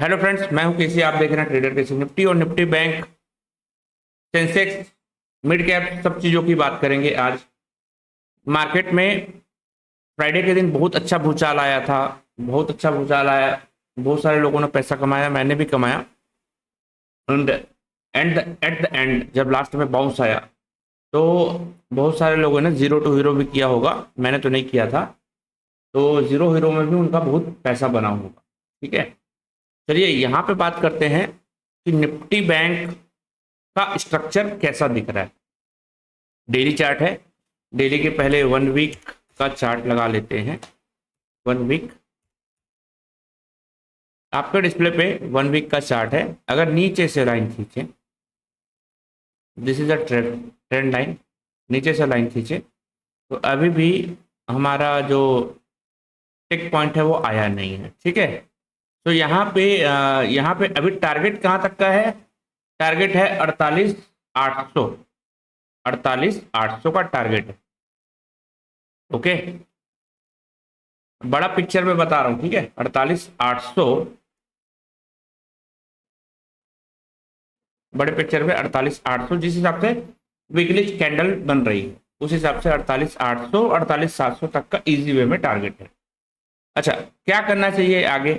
Hello friends, मैं हूं केसी। आप देख रहे हैं ट्रेडर केसी। निफ्टी और Nifty bank, Sensex, mid cap, सब चीजों की बात करेंगे आज। मार्केट में फ्राइडे के दिन बहुत अच्छा भूचाल आया था। बहुत अच्छा भूचाल आया। बहुत सारे लोगों ने पैसा कमाया, मैंने भी कमाया। एंड एट द एंड जब लास्ट में बाउंस आया तो बहुत सारे लोगों ने जीरो टू हीरो भी किया होगा। मैंने तो नहीं किया था। तो जीरो हीरो में भी उनका बहुत पैसा बना होगा। ठीक है, चलिए यहाँ पे बात करते हैं कि निफ्टी बैंक का स्ट्रक्चर कैसा दिख रहा है। डेली चार्ट है। डेली के पहले 1 वीक का चार्ट लगा लेते हैं। 1 वीक आपके डिस्प्ले पे 1 वीक का चार्ट है। अगर नीचे से लाइन खींचे, this is a trend line. नीचे से लाइन खींचे तो अभी भी हमारा जो टिक पॉइंट है वो आया नहीं है। ठीक है, तो यहाँ पे अभी टारगेट कहाँ तक का है? टारगेट है 48,800। 48,800 का टारगेट है। ओके, बड़ा पिक्चर में बता रहा हूं। ठीक है, 48,800 बड़े पिक्चर में 48,800 जिस हिसाब से वीकली कैंडल बन रही है उस हिसाब से 48,800 48,700 तक का इजी वे में टारगेट है। अच्छा, क्या करना चाहिए आगे?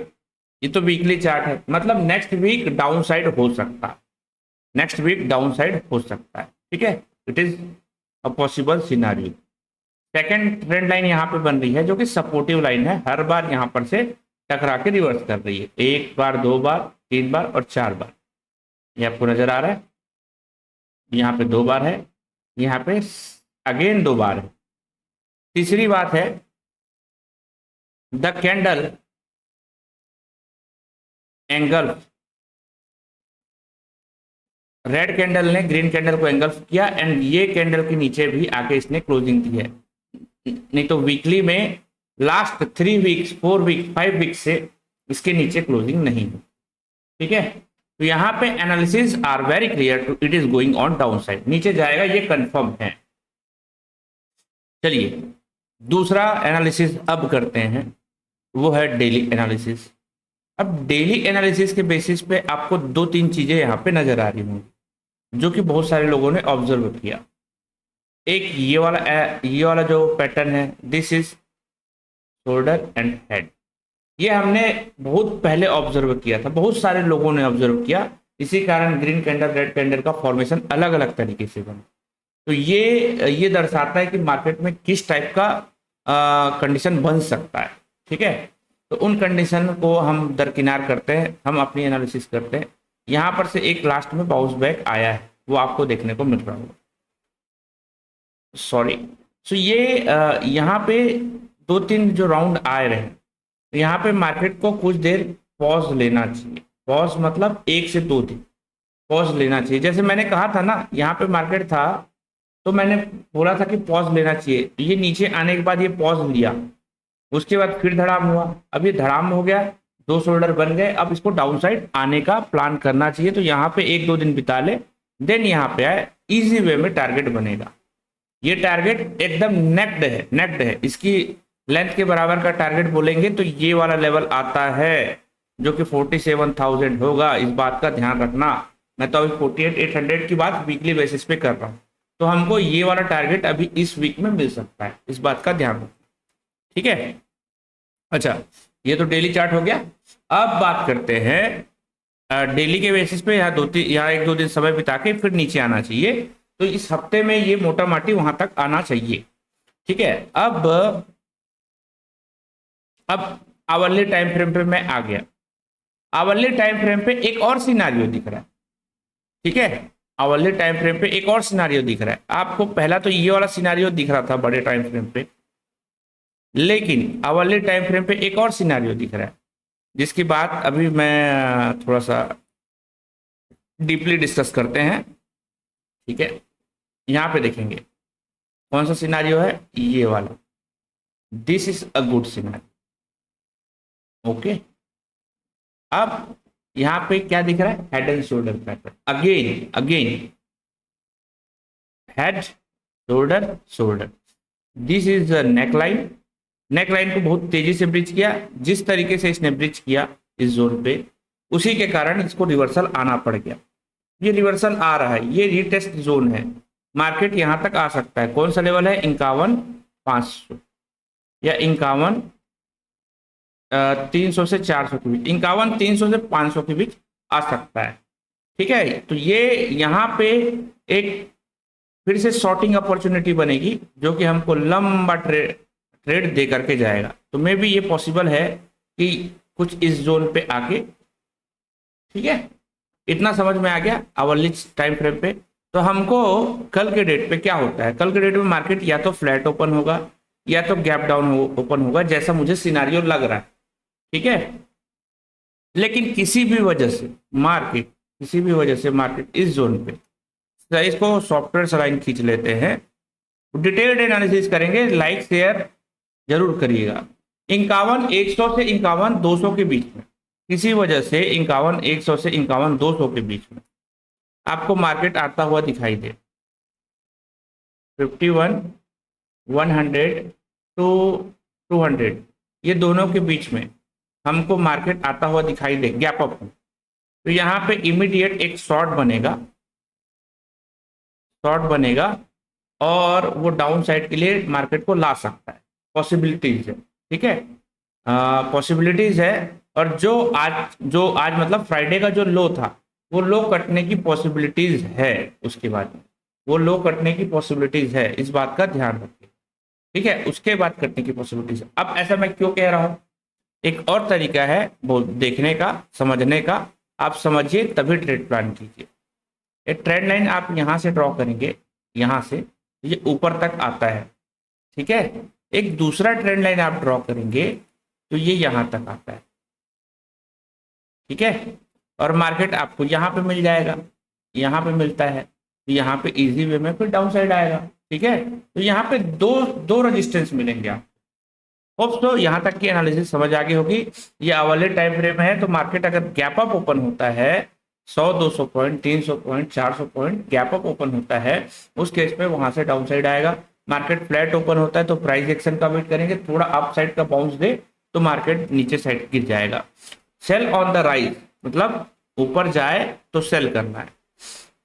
ये तो वीकली चार्ट है, मतलब नेक्स्ट वीक डाउन साइड हो सकता है। नेक्स्ट वीक डाउन साइड हो सकता है। ठीक है, it is a possible scenario. Second trend line यहाँ पे बन रही है जो कि सपोर्टिव लाइन है। हर बार यहाँ पर से टकरा के रिवर्स कर रही है। एक बार, दो बार, तीन बार और चार बार। ये आपको नजर आ रहा है। यहाँ पे दो बार है, यहाँ पे अगेन दो बार है। तीसरी बात है, the candle angle, red candle ने ग्रीन कैंडल को एंगल्फ किया एंड ये कैंडल के नीचे भी आके इसने क्लोजिंग की है। नहीं तो वीकली में लास्ट 3 वीक्स, 4 वीक, 5 वीक से इसके नीचे क्लोजिंग नहीं है। ठीक है, तो यहाँ पे analysis are very clear to it is going on down side. नीचे जाएगा ये कंफर्म है। चलिए दूसरा एनालिसिस अब करते हैं, वो है डेली एनालिसिस। अब डेली एनालिसिस के बेसिस पे आपको दो तीन चीजें यहाँ पे नजर आ रही होंगी जो कि बहुत सारे लोगों ने ऑब्जर्व किया। एक ये वाला जो पैटर्न है, this is shoulder and head. ये हमने बहुत पहले ऑब्जर्व किया था, बहुत सारे लोगों ने ऑब्जर्व किया। इसी कारण ग्रीन कैंडल, रेड कैंडल का फॉर्मेशन अलग अलग तरीके से बना। तो ये दर्शाता है कि मार्केट में किस टाइप का कंडीशन बन सकता है। ठीक है, तो उन कंडीशन को हम दरकिनार करते हैं, हम अपनी एनालिसिस करते हैं। यहाँ पर से एक लास्ट में बाउंस बैक आया है, वो आपको देखने को मिल रहा होगा। सॉरी, सो ये यहाँ पे दो तीन जो राउंड आ रहे हैं, यहाँ पे मार्केट को कुछ देर पॉज लेना चाहिए। पॉज मतलब 1 से 2 दिन पॉज लेना चाहिए। जैसे मैंने कहा था ना, यहाँ पे मार्केट था तो मैंने बोला था कि पॉज लेना चाहिए। ये नीचे आने के बाद ये पॉज लिया, उसके बाद फिर धड़ाम हुआ। अब ये धड़ाम हो गया, दो शोल्डर बन गए। अब इसको डाउन साइड आने का प्लान करना चाहिए। तो यहाँ पे 1-2 दिन बिता ले, देन यहाँ पे आए, इजी वे में टारगेट बनेगा। ये टारगेट एकदम नेक्ड है। इसकी लेंथ के बराबर का टारगेट बोलेंगे तो ये वाला लेवल आता है जो कि 47,000 होगा। इस बात का ध्यान रखना। मैं तो अभी 48,800 की बात वीकली बेसिस पे कर रहा हूँ। तो हमको ये वाला टारगेट अभी इस वीक में मिल सकता है, इस बात का ध्यान रखना। ठीक है, अच्छा, ये तो डेली चार्ट हो गया। अब बात करते हैं डेली के बेसिस पे। यहाँ 1-2 दिन समय बिता के फिर नीचे आना चाहिए। तो इस हफ्ते में ये मोटा माटी वहां तक आना चाहिए। ठीक है, अब आवरली टाइम फ्रेम पे मैं आ गया। आवरली टाइम फ्रेम पे एक और सिनारियो दिख रहा है। ठीक है, आवरली टाइम फ्रेम पे एक और सिनारियो दिख रहा है आपको। पहला तो ये वाला सिनारियो दिख रहा था बड़े टाइम फ्रेम पे, लेकिन आवरली टाइम फ्रेम पे एक और सिनारियो दिख रहा है जिसकी बात अभी मैं थोड़ा सा डीपली डिस्कस करते हैं। ठीक है, यहाँ पे देखेंगे कौन सा सिनारियो है, ये वाला। This is a good scenario. Okay, अब यहाँ पे क्या दिख रहा है? Head and shoulder pattern. Again head, shoulder, shoulder. This is neck line. Neck line को बहुत तेजी से ब्रिज किया। जिस तरीके से इसने ब्रिज किया इस जोन पे, उसी के कारण इसको रिवर्सल आना पड़ गया। ये रिवर्सल आ रहा है, ये रीटेस्ट जोन है, मार्केट यहां तक आ सकता है। कौन सा लेवल है? 51,500 या 51,300 से 400 के बीच, 51,300 से 500 के बीच आ सकता है। ठीक है, तो ये यहाँ पे एक फिर से शॉर्टिंग अपॉर्चुनिटी बनेगी जो कि हमको लंबा ट्रेड दे करके जाएगा। तो मे भी ये पॉसिबल है कि कुछ इस जोन पे आके, ठीक है, इतना समझ में आ गया आवरली टाइम फ्रेम पे। तो हमको कल के डेट पे क्या होता है, कल के डेट में मार्केट या तो फ्लैट ओपन होगा या तो गैप डाउन ओपन होगा, जैसा मुझे सिनारियो लग रहा है। ठीक है, लेकिन किसी भी वजह से मार्केट इस जोन पे, इसको सॉफ्टवेयर सलाइन खींच लेते हैं, डिटेल्ड एनालिसिस करेंगे। लाइक शेयर जरूर करिएगा। 51,100 से 51,200 के बीच में, किसी वजह से 51,100 से 51,200 के बीच में आपको मार्केट आता हुआ दिखाई दे, 51,100 टू 200, ये दोनों के बीच में हमको मार्केट आता हुआ दिखाई दे गैप अप, तो यहाँ पे इमीडिएट एक शॉर्ट बनेगा और वो डाउन साइड के लिए मार्केट को ला सकता है। पॉसिबिलिटीज है, ठीक है, पॉसिबिलिटीज है। और जो आज मतलब फ्राइडे का जो लो था, वो लो कटने की पॉसिबिलिटीज है, उसके बाद में वो लो कटने की पॉसिबिलिटीज है, इस बात का ध्यान रखिए। ठीक है, उसके बाद कटने की पॉसिबिलिटीज। अब ऐसा मैं क्यों कह रहा हूं, एक और तरीका है वो देखने का, समझने का, आप समझिए तभी ट्रेड प्लान कीजिए। एक ट्रेंड लाइन आप यहां से ड्रॉ करेंगे, यहां से ये ऊपर तक आता है, ठीक है। एक दूसरा ट्रेंड लाइन आप ड्रॉ करेंगे तो ये यहां तक आता है, ठीक है, और मार्केट आपको यहाँ पे मिल जाएगा, यहाँ पे मिलता है, तो यहाँ पे इजी वे में फिर डाउन साइड आएगा। ठीक है, तो यहाँ पे दो रेजिस्टेंस मिलेंगे आप। होप तो यहाँ तक की एनालिसिस समझ आ गई होगी। ये अवले टाइम फ्रेम है, तो मार्केट अगर गैप अप ओपन होता है 100-200 point, 300 point, 400 point gap up open होता है, उस केस में वहां से डाउन साइड आएगा। मार्केट फ्लैट ओपन होता है तो प्राइस एक्शन का वेट करेंगे, थोड़ा अप साइड का बाउंस दे तो मार्केट नीचे साइड गिर जाएगा। सेल ऑन द राइज मतलब ऊपर जाए तो सेल करना है,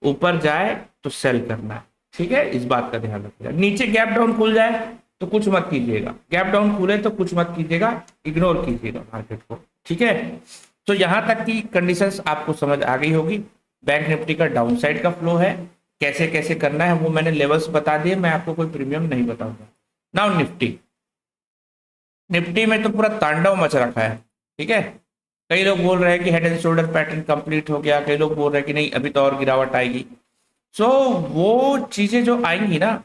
ऊपर जाए तो सेल करना है। ठीक है, इस बात का ध्यान रखिएगा। नीचे गैप डाउन खुल जाए तो कुछ मत कीजिएगा, गैप डाउन खुले तो कुछ मत कीजिएगा, इग्नोर कीजिएगा मार्केट को। ठीक है, तो यहां तक की कंडीशंस आपको समझ आ गई होगी। बैंक निफ्टी का डाउन साइड का फ्लो है, कैसे कैसे करना है वो मैंने लेवल्स बता दिए, मैं आपको कोई प्रीमियम नहीं बताऊंगा। नाउ निफ्टी में तो पूरा तांडव मच रखा है। ठीक है, कई लोग बोल रहे हैं कि head and shoulder pattern complete हो गया, कई लोग बोल रहे हैं कि नहीं अभी तो और गिरावट आएगी। सो वो चीजें जो आएंगी ना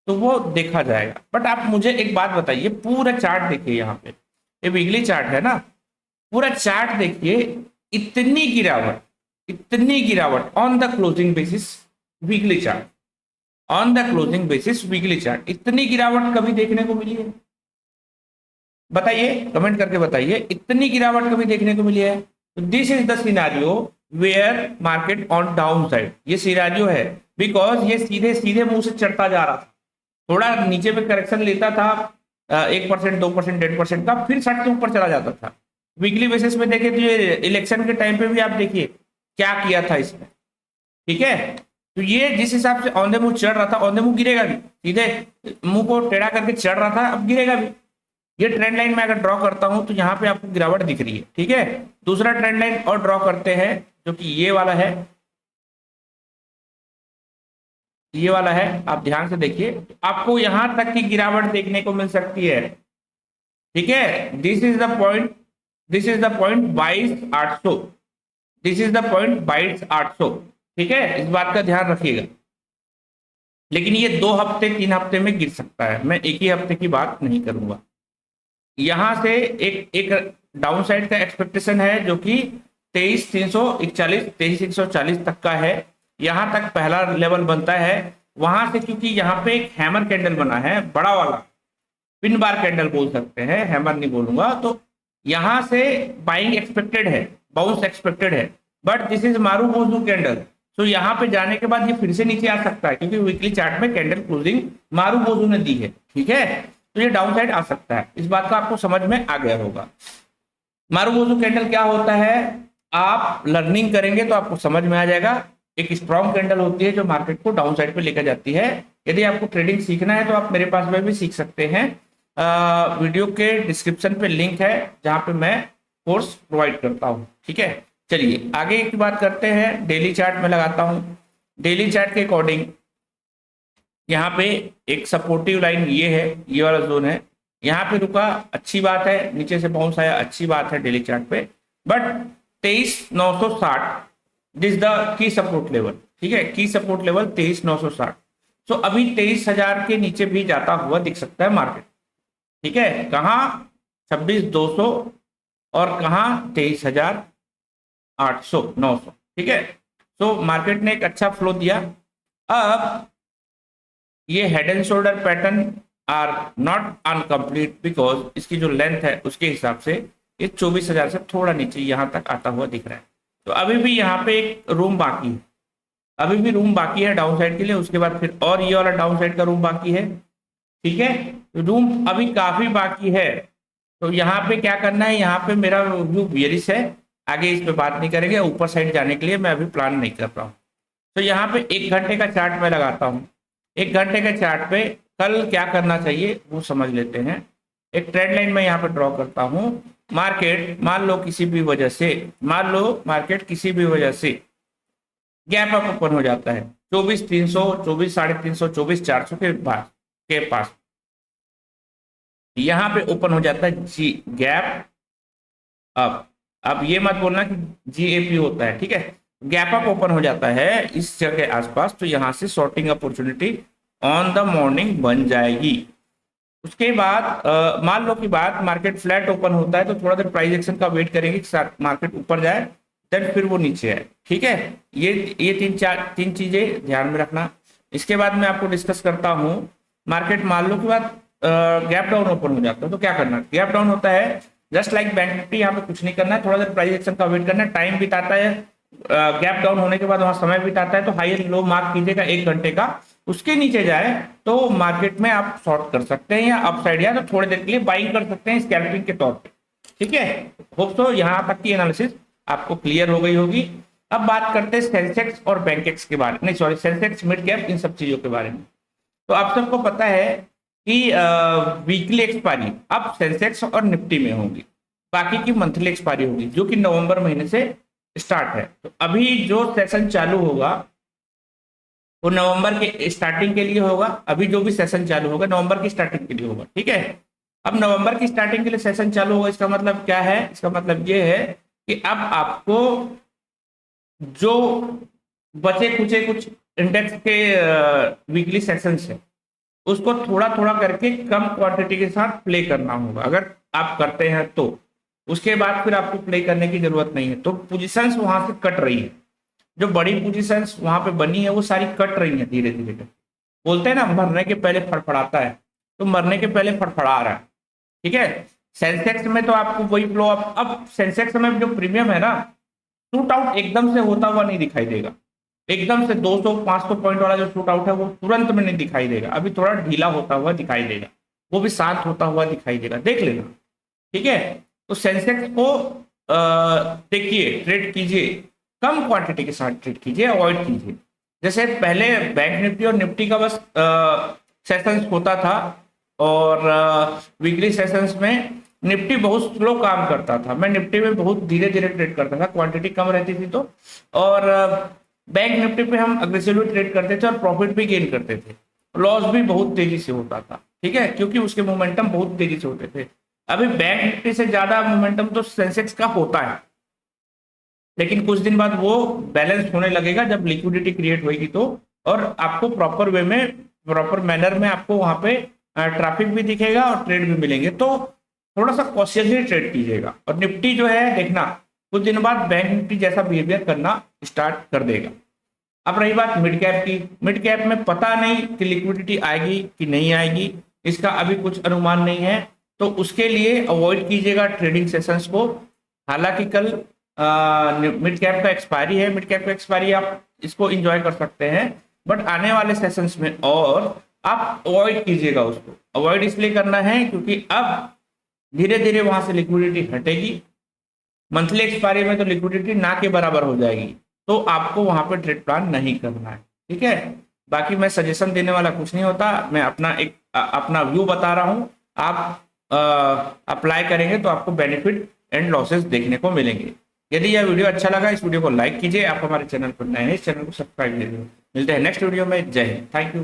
तो वो देखा जाएगा। बट आप मुझे एक बात बताइए, पूरा चार्ट देखिए, यहाँ पे ये वीकली चार्ट है ना, पूरा चार्ट देखिए, इतनी गिरावट on the closing basis weekly chart, on the closing basis weekly chart, इतनी गिरावट कभी देखने को मिली है? बताइए, कमेंट करके बताइए, इतनी गिरावट कभी देखने को मिली है? तो this is the scenario where market on down side, ये सिनारियो है, बिकॉज ये सीधे सीधे मुंह से चढ़ता जा रहा था, थोड़ा नीचे पे करेक्शन लेता था 1%, 2%, 1.5% का, फिर सट के ऊपर चला जाता था। वीकली बेसिस में देखें तो ये इलेक्शन के टाइम पे भी आप देखिए क्या किया था इसने। ठीक है, तो ये जिस हिसाब से औंधे मुंह चढ़ रहा था, औंधे मुंह गिरेगा भी, सीधे मुंह को टेढ़ा करके चढ़ रहा था, अब गिरेगा भी। ये ट्रेंड लाइन में अगर ड्रॉ करता हूं तो यहाँ पे आपको गिरावट दिख रही है। ठीक है, दूसरा ट्रेंड लाइन और ड्रॉ करते हैं जो कि ये वाला है, ये वाला है, आप ध्यान से देखिए, आपको यहां तक की गिरावट देखने को मिल सकती है। ठीक है, this is the point, this is the point 22,800, this is the point 22,800। ठीक है, इस बात का ध्यान रखिएगा। लेकिन ये 2 हफ्ते 3 हफ्ते में गिर सकता है, मैं एक ही हफ्ते की बात नहीं करूंगा। यहां से एक डाउन साइड का एक्सपेक्टेशन है जो कि 23,341, 23,140 तक का है, यहां तक पहला लेवल बनता है। वहां से क्योंकि यहाँ पे एक हैमर कैंडल बना है, बड़ा वाला पिन बार कैंडल बोल सकते हैं, हैमर नहीं बोलूंगा, तो यहां से बाइंग एक्सपेक्टेड है, बाउंस एक्सपेक्टेड है, but this is marubozu candle. तो यहाँ पे जाने के बाद ये फिर से नीचे आ सकता है, क्योंकि वीकली चार्ट में कैंडल क्लोजिंग मारूबोजू ने दी है। ठीक है, तो ये डाउन साइड आ सकता है, इस बात का आपको समझ में आ गया होगा। मारूबोजू कैंडल क्या होता है? आप लर्निंग करेंगे तो आपको समझ में आ जाएगा। एक स्ट्रॉन्ग कैंडल होती है जो मार्केट को डाउन साइड पे लेकर जाती है। यदि आपको ट्रेडिंग सीखना है तो आप मेरे पास में भी सीख सकते हैं। वीडियो के डिस्क्रिप्शन पे लिंक है जहाँ पे मैं कोर्स प्रोवाइड करता हूँ। ठीक है, चलिए आगे की बात करते हैं। डेली चार्ट में लगाता हूँ। डेली चार्ट के अकॉर्डिंग यहाँ पे एक सपोर्टिव लाइन ये है, ये वाला जोन है, यहाँ पे रुका, अच्छी बात है। नीचे से बाउंस आया, अच्छी बात है डेली चार्ट पे। But 23,960 this the key support level. ठीक है, की सपोर्ट लेवल 23,960। तो अभी 23,000 के नीचे भी जाता हुआ दिख सकता है मार्केट। ठीक है, कहाँ 26,200 और कहाँ 23,800 900। ठीक है, तो मार्केट ने एक अच्छा फ्लो दिया। अब ये head and shoulder pattern are not incomplete because इसकी जो लेंथ है उसके हिसाब से ये 24,000 से थोड़ा नीचे यहाँ तक आता हुआ दिख रहा है। तो अभी भी यहाँ पे एक रूम बाकी है, अभी भी रूम बाकी है डाउन साइड के लिए। उसके बाद फिर और ये वाला डाउन साइड का रूम बाकी है। ठीक है, रूम अभी काफी बाकी है। तो यहाँ पे क्या करना है, यहाँ पे मेरा व्यू बियरिश है, आगे इस पे बात नहीं करेंगे। ऊपर साइड जाने के लिए मैं अभी प्लान नहीं कर रहा हूँ। तो यहाँ पे 1 घंटे का चार्ट मैं लगाता हूँ। 1 घंटे के चार्ट पे कल क्या करना चाहिए वो समझ लेते हैं। एक ट्रेंड लाइन मैं यहाँ पे ड्रॉ करता हूँ। मार्केट मान लो किसी भी वजह से, मान लो मार्केट किसी भी वजह से गैप अप ओपन हो जाता है 24,300, 24,350, 24,400 के पास, यहाँ पे ओपन हो जाता है जी गैप अप। अब ये मत बोलना कि जीएपी होता है। ठीक है, गैप अप ओपन हो जाता है इस जगह के आसपास, तो यहाँ से shorting opportunity on the morning बन जाएगी। उसके बाद मान लो कि बात मार्केट फ्लैट ओपन होता है तो थोड़ा देर प्राइस एक्शन का वेट करेंगे कि मार्केट ऊपर जाए, देन फिर वो नीचे आए। ठीक है, ये तीन चीजें ध्यान में रखना। इसके बाद मैं आपको डिस्कस करता हूँ। मार्केट मान लो कि बाद गैप डाउन ओपन हो जाता है तो क्या करना। गैप डाउन होता है जस्ट लाइक बैंक निफ्टी, यहाँ पे कुछ नहीं करना है, थोड़ा देर प्राइस एक्शन का वेट करना है। टाइम बिताता है, गैप डाउन होने के बाद वहां समय बिताता है, तो हाई एंड लो मार्क कीजिएगा 1 घंटे का। उसके नीचे जाए तो मार्केट में आप शॉर्ट कर सकते हैं या अप साइड या तो थोड़ी देर के लिए बाइंग कर सकते हैं स्कैल्पिंग के तौर पे। ठीक है, होप तो यहाँ तक की एनालिसिस आपको क्लियर हो गई होगी। अब बात करते हैं सेंसेक्स और बैंकेक्स के बारे में, नहीं सॉरी, सेंसेक्स, मिड कैप, इन सब चीजों के बारे में। तो आप सबको पता है कि वीकली एक्सपायरी अब सेंसेक्स और निफ्टी में होगी, बाकी की मंथली एक्सपायरी होगी जो कि नवंबर महीने से स्टार्ट है। तो अभी जो सेशन चालू होगा वो नवंबर के स्टार्टिंग के लिए होगा। अभी जो भी सेशन चालू होगा नवंबर की स्टार्टिंग के लिए होगा। ठीक है, अब नवंबर की स्टार्टिंग के लिए सेशन चालू होगा, इसका मतलब क्या है, इसका मतलब ये है कि अब आपको जो बचे कुचे कुछ इंडेक्स के वीकली सेशंस है उसको थोड़ा थोड़ा करके कम क्वांटिटी के साथ प्ले करना होगा। अगर आप करते हैं तो उसके बाद फिर आपको प्ले करने की जरूरत नहीं है। तो पोजीशंस वहां से कट रही है, जो बड़ी पोजीशंस वहां पे बनी है वो सारी कट रही है धीरे धीरे करके। बोलते हैं ना मरने के पहले फड़फड़ाता है, तो मरने के पहले फड़फड़ा रहा है। ठीक है, सेंसेक्स में तो आपको वही फ्लो, अब सेंसेक्स में जो प्रीमियम है ना, शूट आउट एकदम से होता हुआ नहीं दिखाई देगा। एकदम से 200-500 पॉइंट वाला जो शूट आउट है वो तुरंत में नहीं दिखाई देगा, अभी थोड़ा ढीला होता हुआ दिखाई देगा, वो भी शांत होता हुआ दिखाई देगा, देख लेना। ठीक है, तो सेंसेक्स को देखिए, ट्रेड कीजिए, कम क्वांटिटी के साथ ट्रेड कीजिए, अवॉइड कीजिए। जैसे पहले बैंक निफ्टी और निफ्टी का बस सेशंस होता था और वीकली सेशंस में निफ्टी बहुत स्लो काम करता था। मैं निफ्टी में बहुत धीरे धीरे ट्रेड करता था, क्वांटिटी कम रहती थी तो। और बैंक निफ्टी पे हम अग्रेसिवली ट्रेड करते थे और प्रॉफिट भी गेन करते थे, लॉस भी बहुत तेजी से होता था। ठीक है, क्योंकि उसके मोमेंटम बहुत तेजी से होते थे। अभी बैंक निफ्टी से ज्यादा मोमेंटम तो सेंसेक्स का होता है, लेकिन कुछ दिन बाद वो बैलेंस होने लगेगा जब लिक्विडिटी क्रिएट होगी तो, और आपको प्रॉपर वे में, प्रॉपर मैनर में आपको वहां पे ट्रैफिक भी दिखेगा और ट्रेड भी मिलेंगे। तो थोड़ा सा कॉशियसली ट्रेड कीजिएगा। और निफ्टी जो है देखना कुछ दिन बाद बैंक निफ्टी जैसा बिहेवियर करना स्टार्ट कर देगा। अब रही बात मिड कैप की, मिड कैप में पता नहीं कि लिक्विडिटी आएगी कि नहीं आएगी, इसका अभी कुछ अनुमान नहीं है। तो उसके लिए अवॉइड कीजिएगा ट्रेडिंग सेशंस को। हालांकि कल मिड कैप का एक्सपायरी है, मिड कैप का एक्सपायरी आप इसको एंजॉय कर सकते हैं, बट आने वाले सेशंस में और आप अवॉइड कीजिएगा उसको। अवॉइड इसलिए करना है क्योंकि अब धीरे धीरे वहां से लिक्विडिटी हटेगी मंथली एक्सपायरी में तो लिक्विडिटी ना के बराबर हो जाएगी, तो आपको वहां पे ट्रेड प्लान नहीं करना है। ठीक है, बाकी मैं सजेशन देने वाला कुछ नहीं होता, मैं अपना अपना व्यू बता रहा हूं। आप अप्लाई करेंगे तो आपको बेनिफिट एंड लॉसेस देखने को मिलेंगे। यदि यह वीडियो अच्छा लगा, इस वीडियो को लाइक कीजिए। आप हमारे चैनल पर नए हैं, इस चैनल को सब्सक्राइब कीजिए। मिलते हैं नेक्स्ट वीडियो में। जय हिंद, थैंक यू।